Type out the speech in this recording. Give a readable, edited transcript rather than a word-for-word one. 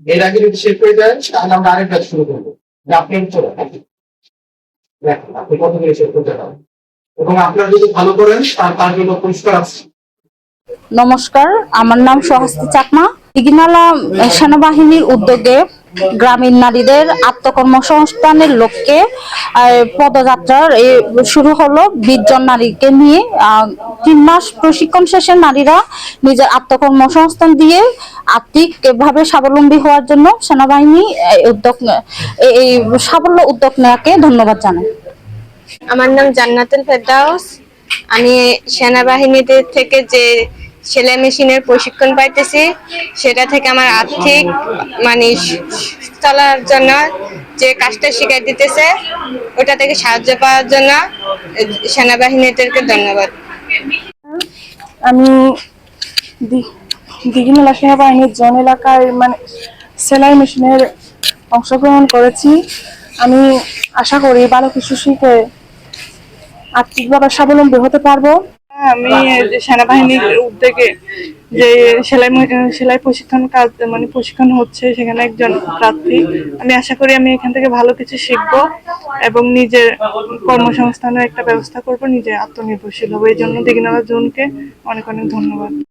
এর আগে যদি শেষ হয়ে যায় তাহলে আমরা আরেক কাজ শুরু করবো, যে আপনি চলে দেখেন আপনি কত করে শেষ করতে পারেন, এবং আপনারা যদি ভালো করেন তার জন্য পুরস্কার আছে। নমস্কার, আমার নাম স্বহস্তি চাকমা। দীঘিনালা সেনাবাহিনীর উদ্যোগে গ্রামীণ নারীদের আত্মকর্মসংস্থানের লক্ষ্যে পদযাত্রার শুরু হলো 20 জন নারীকে নিয়ে। 3 মাস প্রশিক্ষণ শেষে নারীরা নিজের আত্মকর্মসংস্থান দিয়ে আর্থিকভাবে স্বাবলম্বী হওয়ার জন্য সেনাবাহিনী এই সাফল্য উদ্যোগ নেওয়াকে ধন্যবাদ জানাই। আমার নাম জান্নাতুল ফেরদাউস। আমি সেনাবাহিনীতে থেকে যে সেলাই মেশিনের প্রশিক্ষণ পাইতেছি, সেটা থেকে আমার আর্থিক মানে চলার জন্য যে কাজটা শিখাই দিতেছে, ওটা থেকে সাহায্য পাওয়ার জন্য সেনাবাহিনীদেরকে ধন্যবাদ। আমি দীঘিনালা সেনাবাহিনীর জন এলাকায় সেলাই মেশিনের অংশগ্রহণ করেছি। আমি আশা করি ভালো কিছু শিখে আর্থিকভাবে স্বাবলম্বী হতে পারবো। আমি সেনাবাহিনীর উদ্যোগে যে সেলাই প্রশিক্ষণ প্রশিক্ষণ হচ্ছে, সেখানে একজন প্রার্থী। আমি আশা করি আমি এখান থেকে ভালো কিছু শিখবো এবং নিজের কর্মসংস্থানের একটা ব্যবস্থা করব, নিজে আত্মনির্ভরশীল হবো। এই জন্য দীঘিনালা জোনকে অনেক অনেক ধন্যবাদ।